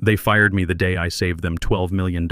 They fired me the day I saved them $12 million.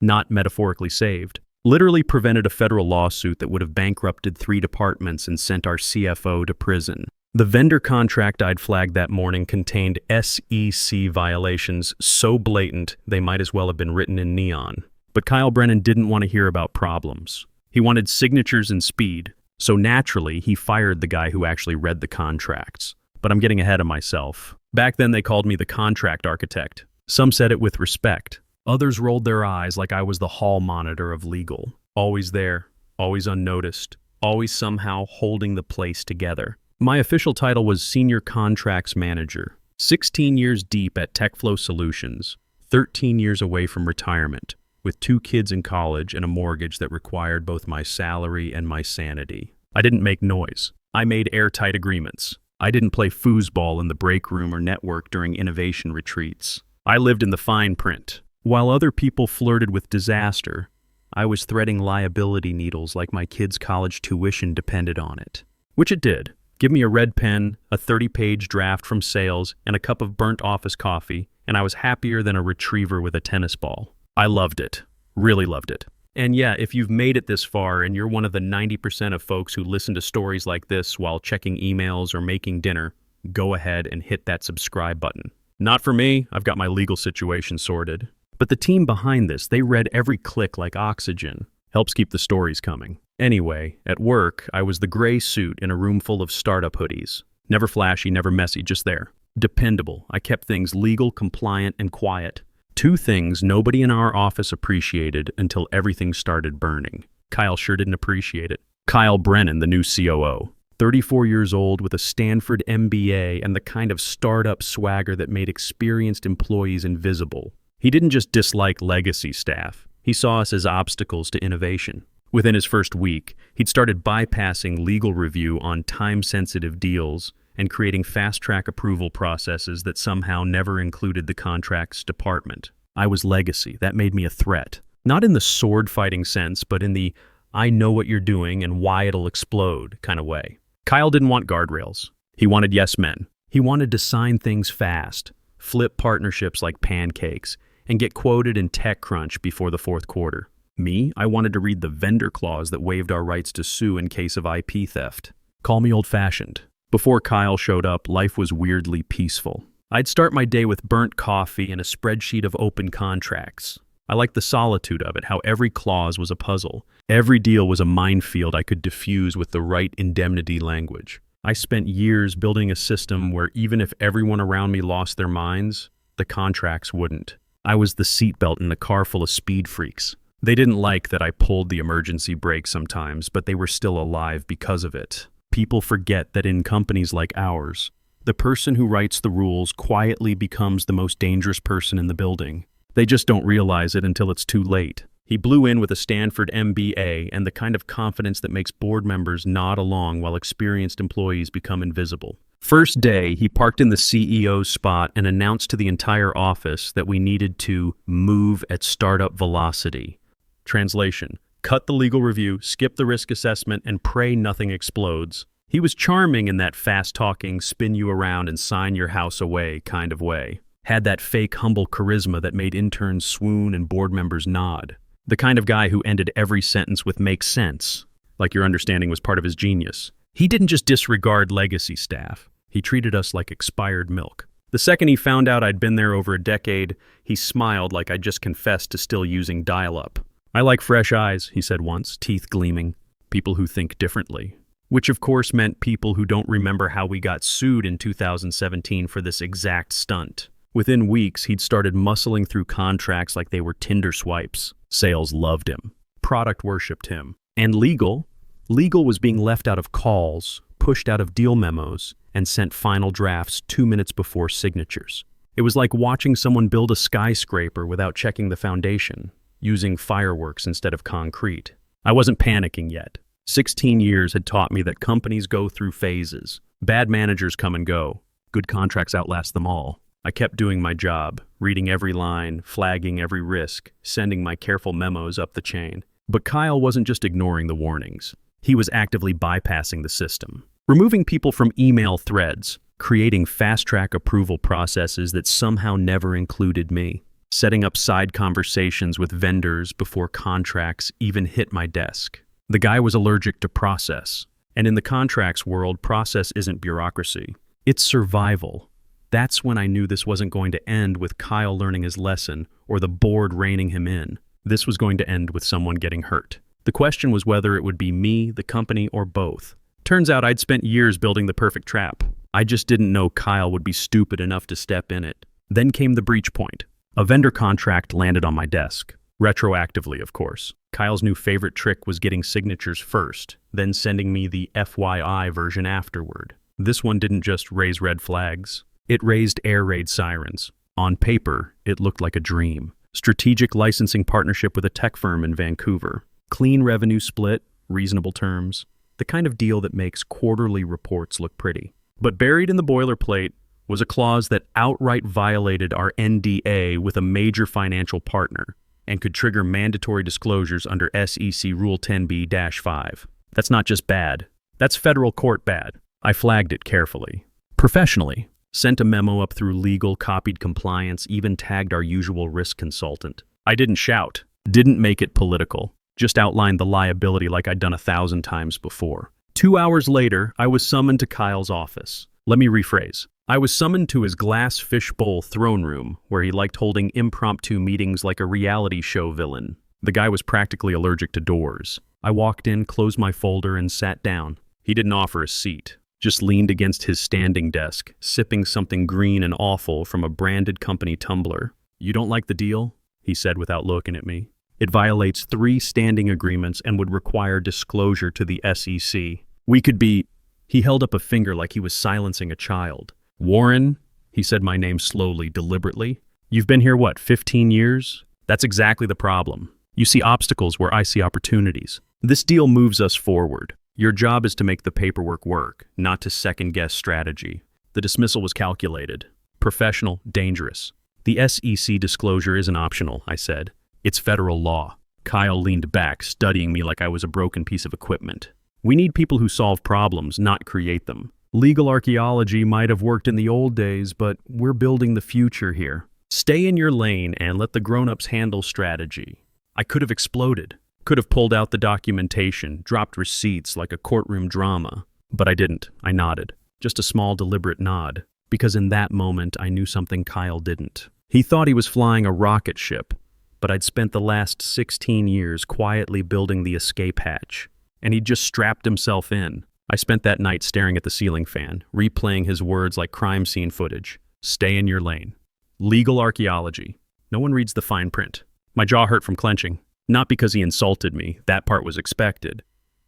Not metaphorically saved. Literally prevented a federal lawsuit that would have bankrupted 3 departments and sent our CFO to prison. The vendor contract I'd flagged that morning contained SEC violations so blatant they might as well have been written in neon. But Kyle Brennan didn't want to hear about problems. He wanted signatures and speed, so naturally he fired the guy who actually read the contracts. But I'm getting ahead of myself. Back then they called me the contract architect. Some said it with respect. Others rolled their eyes like I was the hall monitor of legal. Always there, always unnoticed, always somehow holding the place together. My official title was Senior Contracts Manager. 16 years deep at TechFlow Solutions. 13 years away from retirement, with 2 kids in college and a mortgage that required both my salary and my sanity. I didn't make noise. I made airtight agreements. I didn't play foosball in the break room or network during innovation retreats. I lived in the fine print. While other people flirted with disaster, I was threading liability needles like my kids' college tuition depended on it. Which it did. Give me a red pen, a 30-page draft from sales, and a cup of burnt office coffee, and I was happier than a retriever with a tennis ball. I loved it. Really loved it. And yeah, if you've made it this far and you're one of the 90% of folks who listen to stories like this while checking emails or making dinner, go ahead and hit that subscribe button. Not for me, I've got my legal situation sorted. But the team behind this, they read every click like oxygen. Helps keep the stories coming. Anyway, at work, I was the gray suit in a room full of startup hoodies. Never flashy, never messy, just there. Dependable. I kept things legal, compliant, and quiet. 2 things nobody in our office appreciated until everything started burning. Kyle sure didn't appreciate it. Kyle Brennan, the new COO. 34 years old with a Stanford MBA and the kind of startup swagger that made experienced employees invisible. He didn't just dislike legacy staff. He saw us as obstacles to innovation. Within his first week, he'd started bypassing legal review on time-sensitive deals and creating fast-track approval processes that somehow never included the contracts department. I was legacy. That made me a threat. Not in the sword-fighting sense, but in the I know what you're doing and why it'll explode kind of way. Kyle didn't want guardrails. He wanted yes men. He wanted to sign things fast, flip partnerships like pancakes, and get quoted in TechCrunch before the 4th quarter. Me, I wanted to read the vendor clause that waived our rights to sue in case of IP theft. Call me old-fashioned. Before Kyle showed up, life was weirdly peaceful. I'd start my day with burnt coffee and a spreadsheet of open contracts. I liked the solitude of it, how every clause was a puzzle. Every deal was a minefield I could diffuse with the right indemnity language. I spent years building a system where even if everyone around me lost their minds, the contracts wouldn't. I was the seatbelt in a car full of speed freaks. They didn't like that I pulled the emergency brake sometimes, but they were still alive because of it. People forget that in companies like ours, the person who writes the rules quietly becomes the most dangerous person in the building. They just don't realize it until it's too late. He blew in with a Stanford MBA and the kind of confidence that makes board members nod along while experienced employees become invisible. First day, he parked in the CEO's spot and announced to the entire office that we needed to move at startup velocity. Translation: cut the legal review, skip the risk assessment, and pray nothing explodes. He was charming in that fast-talking, spin you around and sign your house away kind of way. Had that fake, humble charisma that made interns swoon and board members nod. The kind of guy who ended every sentence with "makes sense," like your understanding was part of his genius. He didn't just disregard legacy staff. He treated us like expired milk. The second he found out I'd been there over a decade, he smiled like I'd just confessed to still using dial-up. "I like fresh eyes," he said once, teeth gleaming. "People who think differently." Which of course meant people who don't remember how we got sued in 2017 for this exact stunt. Within weeks, he'd started muscling through contracts like they were Tinder swipes. Sales loved him. Product worshipped him. And legal was being left out of calls, pushed out of deal memos, and sent final drafts 2 minutes before signatures. It was like watching someone build a skyscraper without checking the foundation, using fireworks instead of concrete. I wasn't panicking yet. 16 years had taught me that companies go through phases. Bad managers come and go. Good contracts outlast them all. I kept doing my job, reading every line, flagging every risk, sending my careful memos up the chain. But Kyle wasn't just ignoring the warnings. He was actively bypassing the system. Removing people from email threads, creating fast-track approval processes that somehow never included me, setting up side conversations with vendors before contracts even hit my desk. The guy was allergic to process, and in the contracts world, process isn't bureaucracy. It's survival. That's when I knew this wasn't going to end with Kyle learning his lesson or the board reining him in. This was going to end with someone getting hurt. The question was whether it would be me, the company, or both. Turns out I'd spent years building the perfect trap. I just didn't know Kyle would be stupid enough to step in it. Then came the breach point. A vendor contract landed on my desk. Retroactively, of course. Kyle's new favorite trick was getting signatures first, then sending me the FYI version afterward. This one didn't just raise red flags. It raised air raid sirens. On paper, it looked like a dream. Strategic licensing partnership with a tech firm in Vancouver. Clean revenue split, reasonable terms. The kind of deal that makes quarterly reports look pretty. But buried in the boilerplate was a clause that outright violated our NDA with a major financial partner and could trigger mandatory disclosures under SEC Rule 10b-5. That's not just bad. That's federal court bad. I flagged it carefully. Professionally. Sent a memo up through legal, copied compliance, even tagged our usual risk consultant. I didn't shout. Didn't make it political. Just outlined the liability like I'd done 1,000 times before. 2 hours later, I was summoned to Kyle's office. Let me rephrase. I was summoned to his glass fishbowl throne room, where he liked holding impromptu meetings like a reality show villain. The guy was practically allergic to doors. I walked in, closed my folder, and sat down. He didn't offer a seat, just leaned against his standing desk, sipping something green and awful from a branded company tumbler. "You don't like the deal?" he said without looking at me. "It violates 3 standing agreements and would require disclosure to the SEC. We could be..." He held up a finger like he was silencing a child. "Warren," he said my name slowly, deliberately. "You've been here, 15 years? That's exactly the problem. You see obstacles where I see opportunities. This deal moves us forward. Your job is to make the paperwork work, not to second-guess strategy." The dismissal was calculated. Professional, dangerous. "The SEC disclosure isn't optional," I said. "It's federal law." Kyle leaned back, studying me like I was a broken piece of equipment. "We need people who solve problems, not create them. Legal archaeology might have worked in the old days, but we're building the future here. Stay in your lane and let the grown-ups handle strategy." I could have exploded. Could have pulled out the documentation, dropped receipts like a courtroom drama. But I didn't. I nodded. Just a small, deliberate nod. Because in that moment, I knew something Kyle didn't. He thought he was flying a rocket ship, but I'd spent the last 16 years quietly building the escape hatch, and he'd just strapped himself in. I spent that night staring at the ceiling fan, replaying his words like crime scene footage. Stay in your lane. Legal archaeology. No one reads the fine print. My jaw hurt from clenching. Not because he insulted me, that part was expected,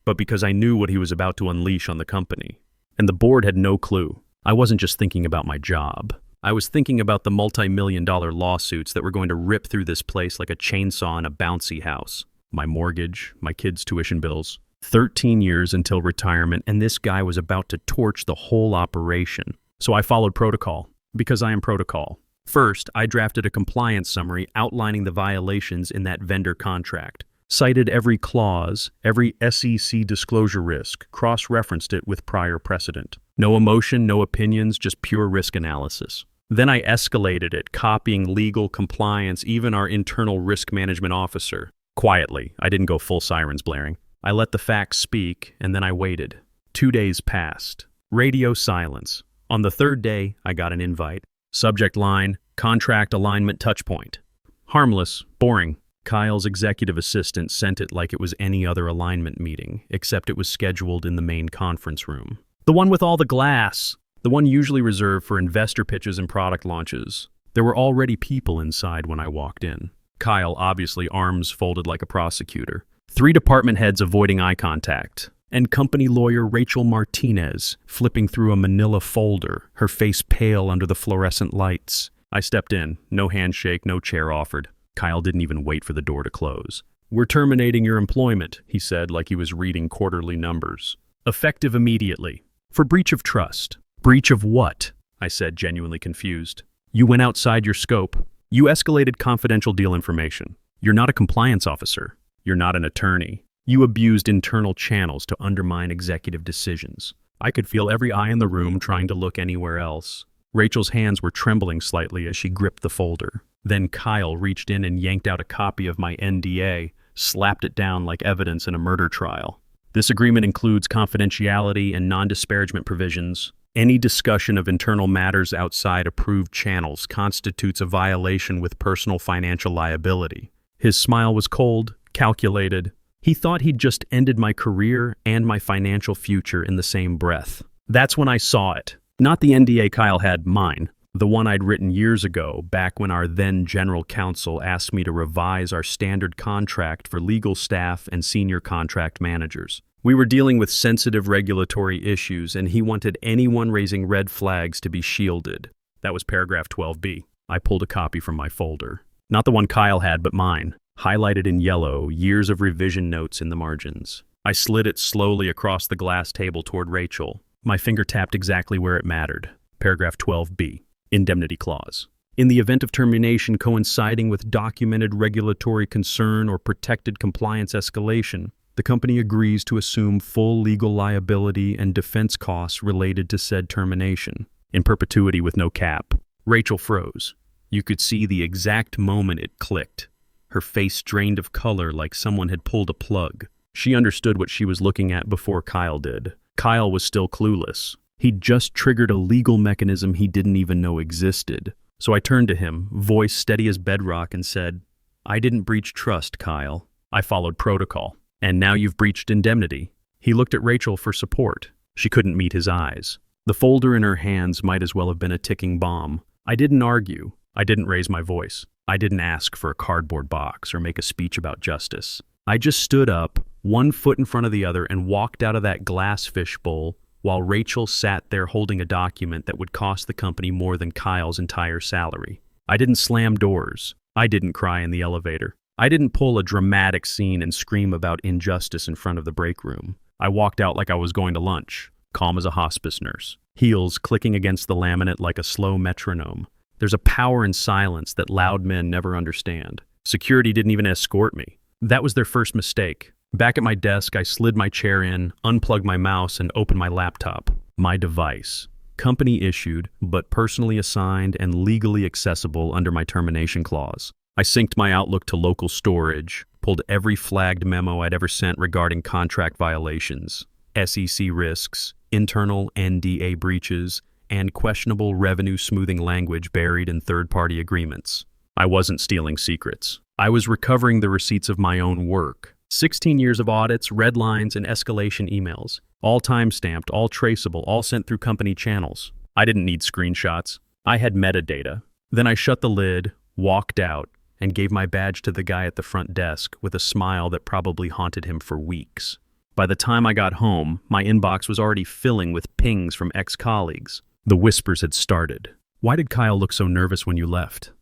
but because I knew what he was about to unleash on the company. And the board had no clue. I wasn't just thinking about my job. I was thinking about the multi-million-dollar lawsuits that were going to rip through this place like a chainsaw in a bouncy house. My mortgage, my kids' tuition bills. 13 years until retirement, and this guy was about to torch the whole operation. So I followed protocol, because I am protocol. First, I drafted a compliance summary outlining the violations in that vendor contract, cited every clause, every SEC disclosure risk, cross-referenced it with prior precedent. No emotion, no opinions, just pure risk analysis. Then I escalated it, copying legal, compliance, even our internal risk management officer. Quietly, I didn't go full sirens blaring. I let the facts speak, and then I waited. 2 days passed. Radio silence. On the 3rd day, I got an invite. Subject line, contract alignment touchpoint. Harmless, boring. Kyle's executive assistant sent it like it was any other alignment meeting, except it was scheduled in the main conference room. The one with all the glass. The one usually reserved for investor pitches and product launches. There were already people inside when I walked in. Kyle, obviously arms folded like a prosecutor. 3 department heads avoiding eye contact. And company lawyer Rachel Martinez, flipping through a manila folder, her face pale under the fluorescent lights. I stepped in. No handshake, no chair offered. Kyle didn't even wait for the door to close. "We're terminating your employment," he said like he was reading quarterly numbers. "Effective immediately. For breach of trust." "Breach of what?" I said, genuinely confused. "You went outside your scope. You escalated confidential deal information. You're not a compliance officer. You're not an attorney. You abused internal channels to undermine executive decisions. I could feel every eye in the room trying to look anywhere else. Rachel's hands were trembling slightly as she gripped the folder. Then Kyle reached in and yanked out a copy of my NDA, slapped it down like evidence in a murder trial. This agreement includes confidentiality and non-disparagement provisions. Any discussion of internal matters outside approved channels constitutes a violation with personal financial liability. His smile was cold, calculated. He thought he'd just ended my career and my financial future in the same breath. That's when I saw it. Not the NDA Kyle had, mine. The one I'd written years ago, back when our then general counsel asked me to revise our standard contract for legal staff and senior contract managers. We were dealing with sensitive regulatory issues, and he wanted anyone raising red flags to be shielded. That was paragraph 12B. I pulled a copy from my folder. Not the one Kyle had, but mine. Highlighted in yellow, years of revision notes in the margins. I slid it slowly across the glass table toward Rachel. My finger tapped exactly where it mattered. Paragraph 12B. Indemnity clause. In the event of termination coinciding with documented regulatory concern or protected compliance escalation, the company agrees to assume full legal liability and defense costs related to said termination, in perpetuity with no cap. Rachel froze. You could see the exact moment it clicked. Her face drained of color like someone had pulled a plug. She understood what she was looking at before Kyle did. Kyle was still clueless. He'd just triggered a legal mechanism he didn't even know existed. So I turned to him, voice steady as bedrock, and said, "I didn't breach trust, Kyle. I followed protocol. And now you've breached indemnity." He looked at Rachel for support. She couldn't meet his eyes. The folder in her hands might as well have been a ticking bomb. I didn't argue. I didn't raise my voice. I didn't ask for a cardboard box or make a speech about justice. I just stood up, one foot in front of the other, and walked out of that glass fishbowl while Rachel sat there holding a document that would cost the company more than Kyle's entire salary. I didn't slam doors. I didn't cry in the elevator. I didn't pull a dramatic scene and scream about injustice in front of the break room. I walked out like I was going to lunch, calm as a hospice nurse, heels clicking against the laminate like a slow metronome. There's a power in silence that loud men never understand. Security didn't even escort me. That was their first mistake. Back at my desk, I slid my chair in, unplugged my mouse, and opened my laptop. My device. Company issued, but personally assigned and legally accessible under my termination clause. I synced my Outlook to local storage, pulled every flagged memo I'd ever sent regarding contract violations, SEC risks, internal NDA breaches, and questionable revenue smoothing language buried in third-party agreements. I wasn't stealing secrets. I was recovering the receipts of my own work. 16 years of audits, red lines, and escalation emails. All time-stamped, all traceable, all sent through company channels. I didn't need screenshots. I had metadata. Then I shut the lid, walked out, and gave my badge to the guy at the front desk with a smile that probably haunted him for weeks. By the time I got home, my inbox was already filling with pings from ex-colleagues. The whispers had started. "Why did Kyle look so nervous when you left?"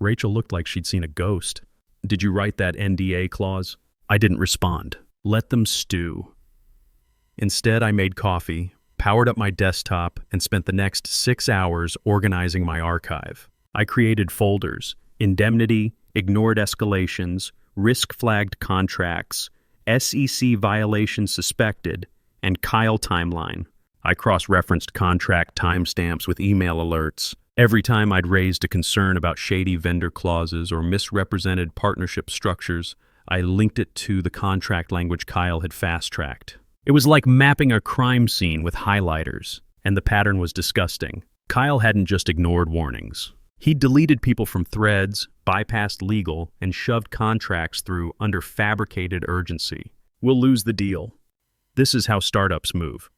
Rachel looked like she'd seen a ghost. "Did you write that NDA clause?" I didn't respond. Let them stew. Instead, I made coffee, powered up my desktop, and spent the next 6 hours organizing my archive. I created folders: indemnity, ignored escalations, risk-flagged contracts, SEC violations suspected, and Kyle timeline. I cross-referenced contract timestamps with email alerts. Every time I'd raised a concern about shady vendor clauses or misrepresented partnership structures, I linked it to the contract language Kyle had fast-tracked. It was like mapping a crime scene with highlighters, and the pattern was disgusting. Kyle hadn't just ignored warnings. He'd deleted people from threads, bypassed legal, and shoved contracts through under fabricated urgency. "We'll lose the deal." This is how startups move.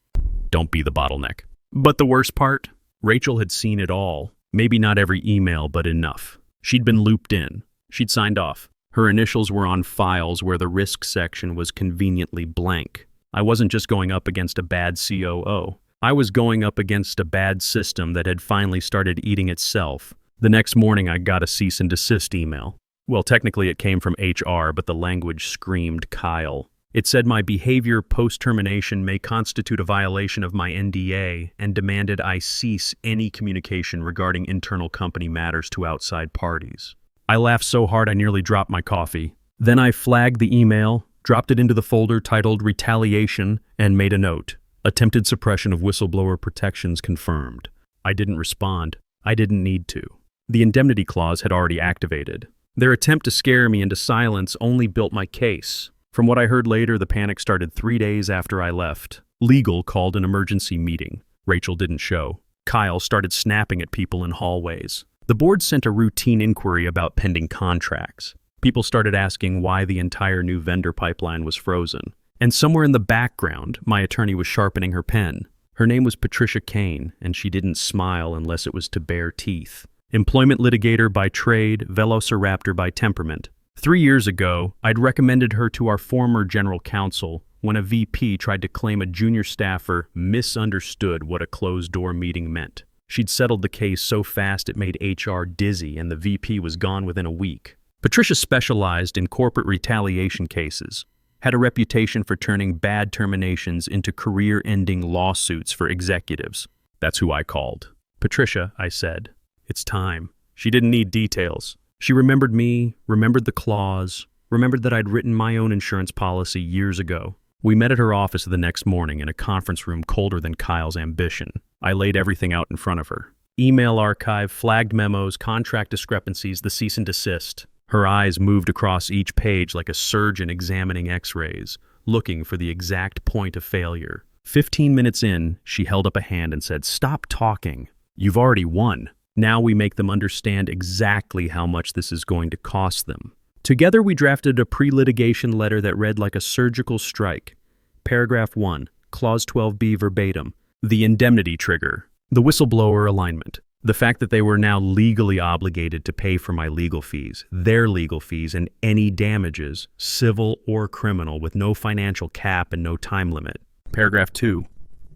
Don't be the bottleneck. But the worst part? Rachel had seen it all. Maybe not every email, but enough. She'd been looped in. She'd signed off. Her initials were on files where the risk section was conveniently blank. I wasn't just going up against a bad COO. I was going up against a bad system that had finally started eating itself. The next morning, I got a cease and desist email. Well, technically it came from HR, but the language screamed Kyle. It said my behavior post-termination may constitute a violation of my NDA and demanded I cease any communication regarding internal company matters to outside parties. I laughed so hard I nearly dropped my coffee. Then I flagged the email, dropped it into the folder titled Retaliation, and made a note. Attempted suppression of whistleblower protections confirmed. I didn't respond. I didn't need to. The indemnity clause had already activated. Their attempt to scare me into silence only built my case. From what I heard later, the panic started 3 days after I left. Legal called an emergency meeting. Rachel didn't show. Kyle started snapping at people in hallways. The board sent a routine inquiry about pending contracts. People started asking why the entire new vendor pipeline was frozen. And somewhere in the background, my attorney was sharpening her pen. Her name was Patricia Kane, and she didn't smile unless it was to bare teeth. Employment litigator by trade, velociraptor by temperament. 3 years ago, I'd recommended her to our former general counsel when a VP tried to claim a junior staffer misunderstood what a closed-door meeting meant. She'd settled the case so fast it made HR dizzy, and the VP was gone within a week. Patricia specialized in corporate retaliation cases, had a reputation for turning bad terminations into career-ending lawsuits for executives. That's who I called. "Patricia," I said, "it's time." She didn't need details. She remembered me, remembered the clause, remembered that I'd written my own insurance policy years ago. We met at her office the next morning in a conference room colder than Kyle's ambition. I laid everything out in front of her. Email archive, flagged memos, contract discrepancies, the cease and desist. Her eyes moved across each page like a surgeon examining x-rays, looking for the exact point of failure. 15 minutes in, she held up a hand and said, "Stop talking. You've already won. Now we make them understand exactly how much this is going to cost them." Together we drafted a pre-litigation letter that read like a surgical strike. Paragraph 1, Clause 12B verbatim. The indemnity trigger. The whistleblower alignment. The fact that they were now legally obligated to pay for my legal fees, their legal fees, and any damages, civil or criminal, with no financial cap and no time limit. Paragraph 2.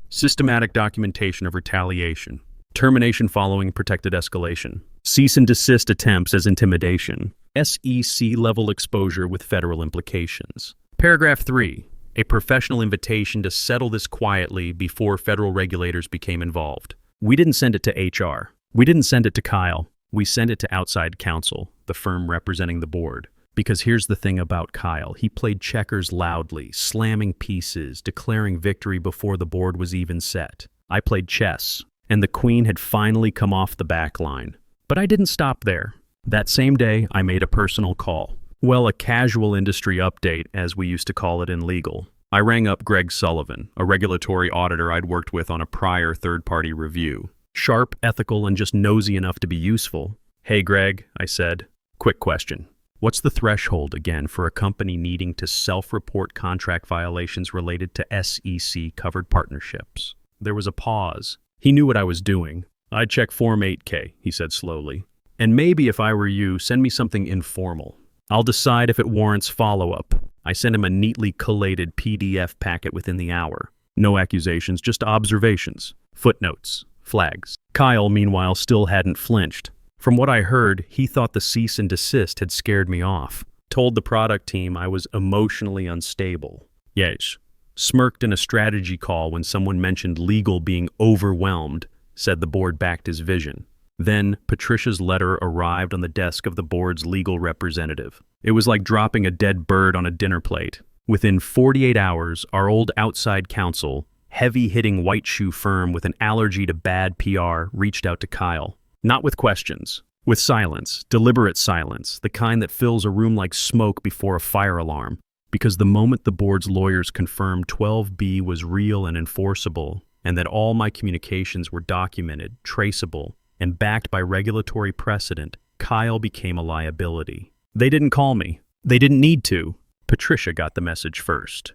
Systematic documentation of retaliation. Termination following protected escalation. Cease and desist attempts as intimidation. SEC-level exposure with federal implications. Paragraph 3. A professional invitation to settle this quietly before federal regulators became involved. We didn't send it to HR. We didn't send it to Kyle. We sent it to outside counsel, the firm representing the board. Because here's the thing about Kyle. He played checkers loudly, slamming pieces, declaring victory before the board was even set. I played chess, and the queen had finally come off the back line. But I didn't stop there. That same day, I made a personal call. Well, a casual industry update, as we used to call it in legal. I rang up Greg Sullivan, a regulatory auditor I'd worked with on a prior third-party review. Sharp, ethical, and just nosy enough to be useful. "Hey, Greg," I said. "Quick question. What's the threshold, again, for a company needing to self-report contract violations related to SEC-covered partnerships?" There was a pause. He knew what I was doing. "I'd check Form 8K, he said slowly. "And maybe if I were you, send me something informal. I'll decide if it warrants follow-up." I sent him a neatly collated PDF packet within the hour. No accusations, just observations, footnotes, flags. Kyle, meanwhile, still hadn't flinched. From what I heard, he thought the cease and desist had scared me off. Told the product team I was emotionally unstable. Yes. Smirked in a strategy call when someone mentioned legal being overwhelmed, said the board backed his vision. Then, Patricia's letter arrived on the desk of the board's legal representative. It was like dropping a dead bird on a dinner plate. Within 48 hours, our old outside counsel, heavy-hitting white shoe firm with an allergy to bad PR, reached out to Kyle. Not with questions. With silence, deliberate silence, the kind that fills a room like smoke before a fire alarm. Because the moment the board's lawyers confirmed 12B was real and enforceable, and that all my communications were documented, traceable, and backed by regulatory precedent, Kyle became a liability. They didn't call me. They didn't need to. Patricia got the message first.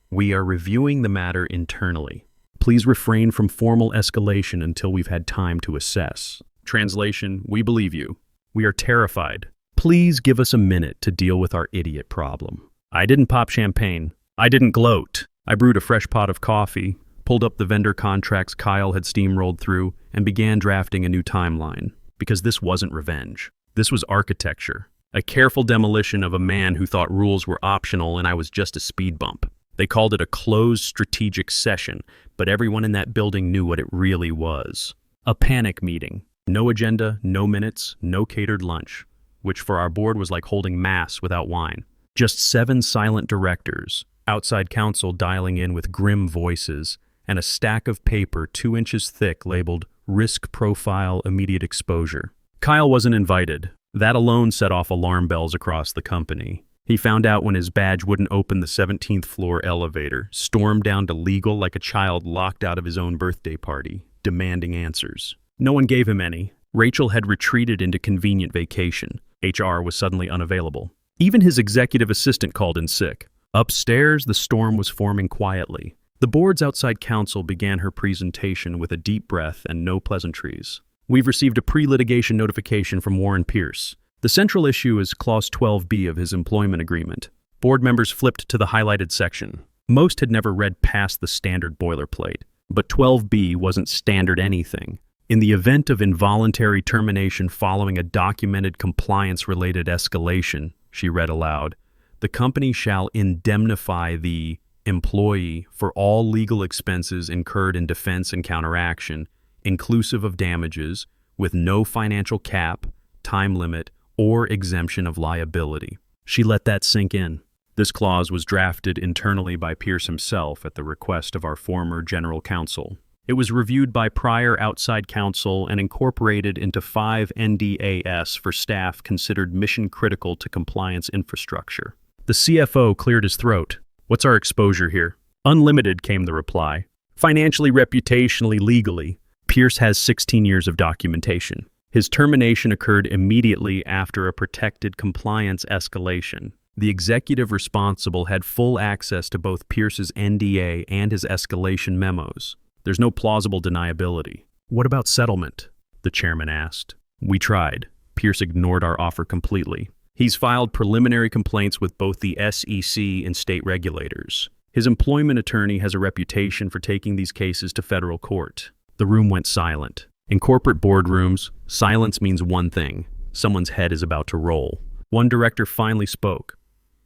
"We are reviewing the matter internally. Please refrain from formal escalation until we've had time to assess." Translation, we believe you. We are terrified. Please give us a minute to deal with our idiot problem. I didn't pop champagne. I didn't gloat. I brewed a fresh pot of coffee, pulled up the vendor contracts Kyle had steamrolled through, and began drafting a new timeline. Because this wasn't revenge. This was architecture. A careful demolition of a man who thought rules were optional and I was just a speed bump. They called it a closed strategic session, but everyone in that building knew what it really was. A panic meeting. No agenda, no minutes, no catered lunch, which for our board was like holding mass without wine. Just 7 silent directors, outside counsel dialing in with grim voices, and a stack of paper 2 inches thick labeled Risk Profile Immediate Exposure. Kyle wasn't invited. That alone set off alarm bells across the company. He found out when his badge wouldn't open the 17th floor elevator, stormed down to legal like a child locked out of his own birthday party, demanding answers. No one gave him any. Rachel had retreated into convenient vacation. HR was suddenly unavailable. Even his executive assistant called in sick. Upstairs, the storm was forming quietly. The board's outside counsel began her presentation with a deep breath and no pleasantries. We've received a pre-litigation notification from Warren Pierce. The central issue is Clause 12B of his employment agreement. Board members flipped to the highlighted section. Most had never read past the standard boilerplate, but 12B wasn't standard anything. In the event of involuntary termination following a documented compliance-related escalation, she read aloud, the company shall indemnify the employee for all legal expenses incurred in defense and counteraction, inclusive of damages, with no financial cap, time limit, or exemption of liability. She let that sink in. This clause was drafted internally by Pierce himself at the request of our former general counsel. It was reviewed by prior outside counsel and incorporated into 5 NDAS for staff considered mission-critical to compliance infrastructure. The CFO cleared his throat. "What's our exposure here?" "Unlimited," came the reply. "Financially, reputationally, legally." Pierce has 16 years of documentation. His termination occurred immediately after a protected compliance escalation. The executive responsible had full access to both Pierce's NDA and his escalation memos. There's no plausible deniability. "What about settlement?" the chairman asked. "We tried." Pierce ignored our offer completely. He's filed preliminary complaints with both the SEC and state regulators. His employment attorney has a reputation for taking these cases to federal court. The room went silent. In corporate boardrooms, silence means one thing: someone's head is about to roll. One director finally spoke.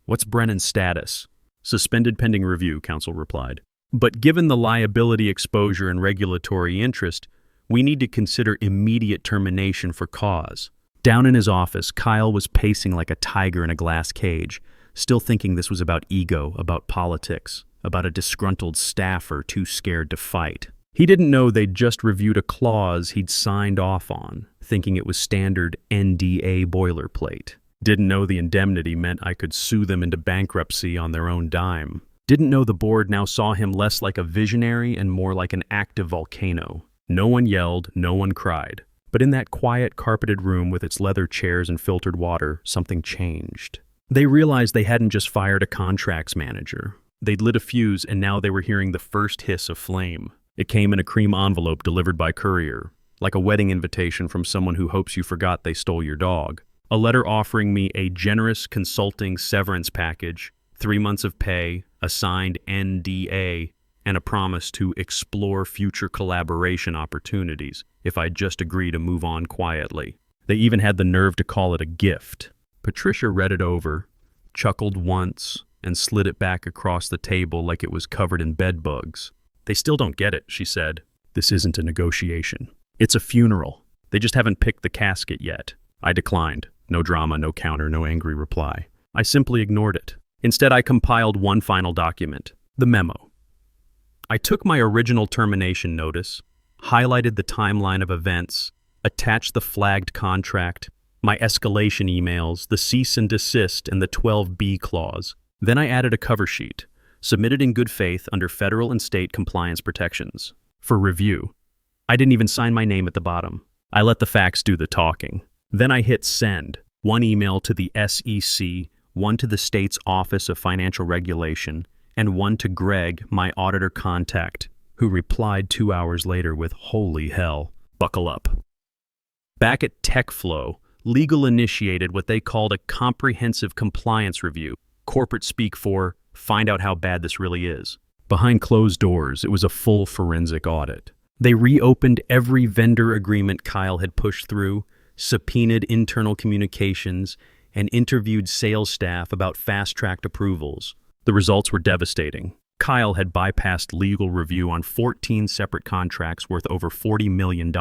"What's Brennan's status?" "Suspended pending review," counsel replied. "But given the liability exposure and regulatory interest, we need to consider immediate termination for cause." Down in his office, Kyle was pacing like a tiger in a glass cage, still thinking this was about ego, about politics, about a disgruntled staffer too scared to fight. He didn't know they'd just reviewed a clause he'd signed off on, thinking it was standard NDA boilerplate. Didn't know the indemnity meant I could sue them into bankruptcy on their own dime. Didn't know the board now saw him less like a visionary and more like an active volcano. No one yelled, no one cried. But in that quiet, carpeted room with its leather chairs and filtered water, something changed. They realized they hadn't just fired a contracts manager. They'd lit a fuse, and now they were hearing the first hiss of flame. It came in a cream envelope delivered by courier, like a wedding invitation from someone who hopes you forgot they stole your dog. A letter offering me a generous consulting severance package, 3 months of pay, a signed NDA, and a promise to explore future collaboration opportunities if I'd just agree to move on quietly. They even had the nerve to call it a gift. Patricia read it over, chuckled once, and slid it back across the table like it was covered in bed bugs. "They still don't get it," she said. "This isn't a negotiation. It's a funeral. They just haven't picked the casket yet." I declined. No drama, no counter, no angry reply. I simply ignored it. Instead, I compiled one final document, the memo. I took my original termination notice, highlighted the timeline of events, attached the flagged contract, my escalation emails, the cease and desist, and the 12B clause. Then I added a cover sheet, submitted in good faith under federal and state compliance protections, for review. I didn't even sign my name at the bottom. I let the facts do the talking. Then I hit send, one email to the SEC, one to the state's Office of Financial Regulation, and one to Greg, my auditor contact, who replied 2 hours later with, "Holy hell, buckle up." Back at TechFlow, legal initiated what they called a comprehensive compliance review, corporate speak for find out how bad this really is. Behind closed doors, it was a full forensic audit. They reopened every vendor agreement Kyle had pushed through, subpoenaed internal communications, and interviewed sales staff about fast-tracked approvals. The results were devastating. Kyle had bypassed legal review on 14 separate contracts worth over $40 million.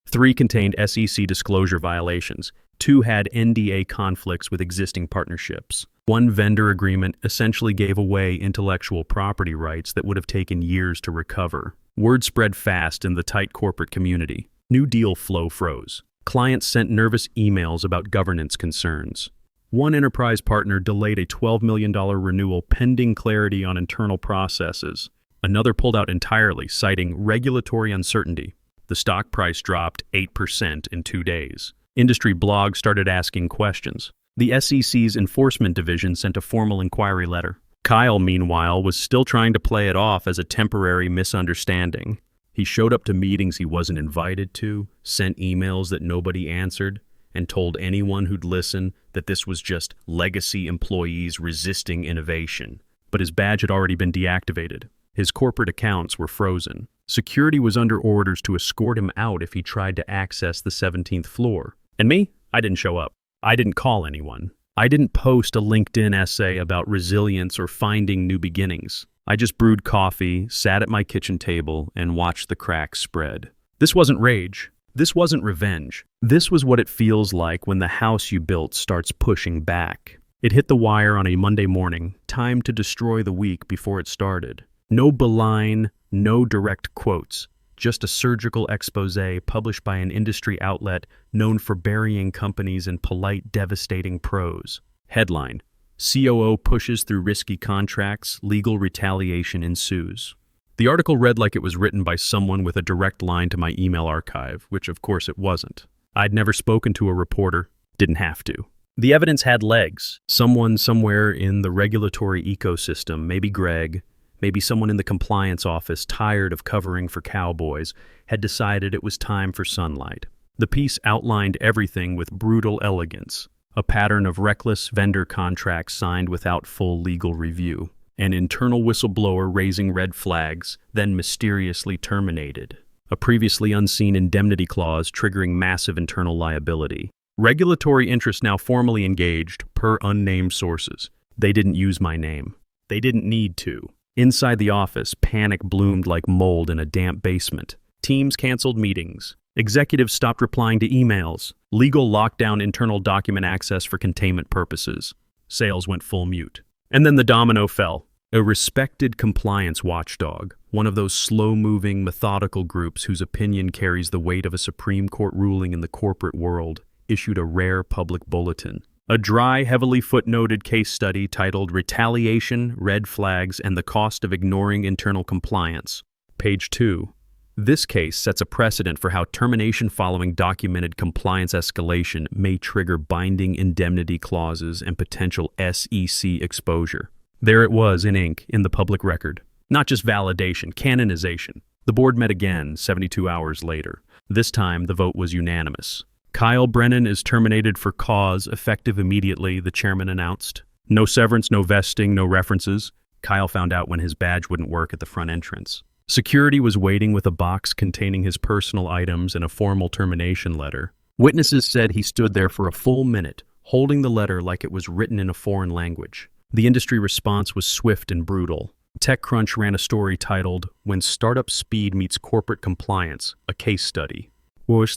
3 contained SEC disclosure violations. 2 had NDA conflicts with existing partnerships. One vendor agreement essentially gave away intellectual property rights that would have taken years to recover. Word spread fast in the tight corporate community. New deal flow froze. Clients sent nervous emails about governance concerns. One enterprise partner delayed a $12 million renewal pending clarity on internal processes. Another pulled out entirely, citing regulatory uncertainty. The stock price dropped 8% in 2 days. Industry blogs started asking questions. The SEC's enforcement division sent a formal inquiry letter. Kyle, meanwhile, was still trying to play it off as a temporary misunderstanding. He showed up to meetings he wasn't invited to, sent emails that nobody answered, and told anyone who'd listen that this was just legacy employees resisting innovation. But his badge had already been deactivated. His corporate accounts were frozen. Security was under orders to escort him out if he tried to access the 17th floor. And me? I didn't show up. I didn't call anyone. I didn't post a LinkedIn essay about resilience or finding new beginnings. I just brewed coffee, sat at my kitchen table, and watched the cracks spread. This wasn't rage. This wasn't revenge. This was what it feels like when the house you built starts pushing back. It hit the wire on a Monday morning, time to destroy the week before it started. No beline, no direct quotes, just a surgical expose published by an industry outlet known for burying companies in polite, devastating prose. Headline: COO pushes through risky contracts, legal retaliation ensues. The article read like it was written by someone with a direct line to my email archive, which of course it wasn't. I'd never spoken to a reporter, didn't have to. The evidence had legs. Someone somewhere in the regulatory ecosystem, maybe Greg, maybe someone in the compliance office tired of covering for cowboys, had decided it was time for sunlight. The piece outlined everything with brutal elegance. A pattern of reckless vendor contracts signed without full legal review. An internal whistleblower raising red flags, then mysteriously terminated. A previously unseen indemnity clause triggering massive internal liability. Regulatory interests now formally engaged, per unnamed sources. They didn't use my name. They didn't need to. Inside the office, panic bloomed like mold in a damp basement. Teams canceled meetings. Executives stopped replying to emails. Legal locked down internal document access for containment purposes. Sales went full mute. And then the domino fell. A respected compliance watchdog, one of those slow-moving, methodical groups whose opinion carries the weight of a Supreme Court ruling in the corporate world, issued a rare public bulletin. A dry, heavily footnoted case study titled Retaliation, Red Flags, and the Cost of Ignoring Internal Compliance. Page 2. This case sets a precedent for how termination following documented compliance escalation may trigger binding indemnity clauses and potential SEC exposure. There it was in ink in the public record. Not just validation, canonization. The board met again 72 hours later. This time, the vote was unanimous. Kyle Brennan is terminated for cause effective immediately, the chairman announced. No severance, no vesting, no references. Kyle found out when his badge wouldn't work at the front entrance. Security was waiting with a box containing his personal items and a formal termination letter. Witnesses said he stood there for a full minute, holding the letter like it was written in a foreign language. The industry response was swift and brutal. TechCrunch ran a story titled, When Startup Speed Meets Corporate Compliance, a Case Study.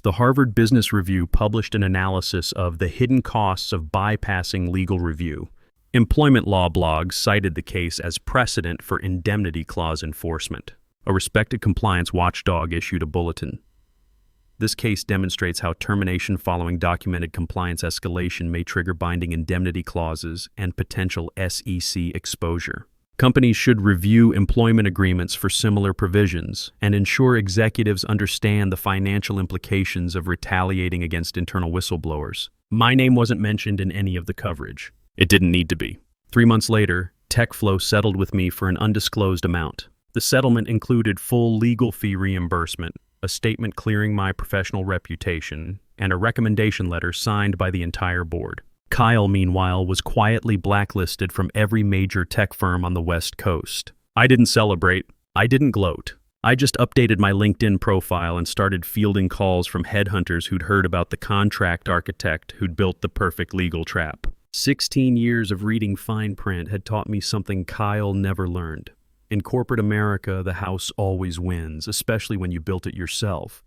The Harvard Business Review published an analysis of the hidden costs of bypassing legal review. Employment law blogs cited the case as precedent for indemnity clause enforcement. A respected compliance watchdog issued a bulletin. This case demonstrates how termination following documented compliance escalation may trigger binding indemnity clauses and potential SEC exposure. Companies should review employment agreements for similar provisions and ensure executives understand the financial implications of retaliating against internal whistleblowers. My name wasn't mentioned in any of the coverage. It didn't need to be. 3 months later, TechFlow settled with me for an undisclosed amount. The settlement included full legal fee reimbursement, a statement clearing my professional reputation, and a recommendation letter signed by the entire board. Kyle, meanwhile, was quietly blacklisted from every major tech firm on the West Coast. I didn't celebrate. I didn't gloat. I just updated my LinkedIn profile and started fielding calls from headhunters who'd heard about the contract architect who'd built the perfect legal trap. 16 years of reading fine print had taught me something Kyle never learned. In corporate America, the house always wins, especially when you built it yourself.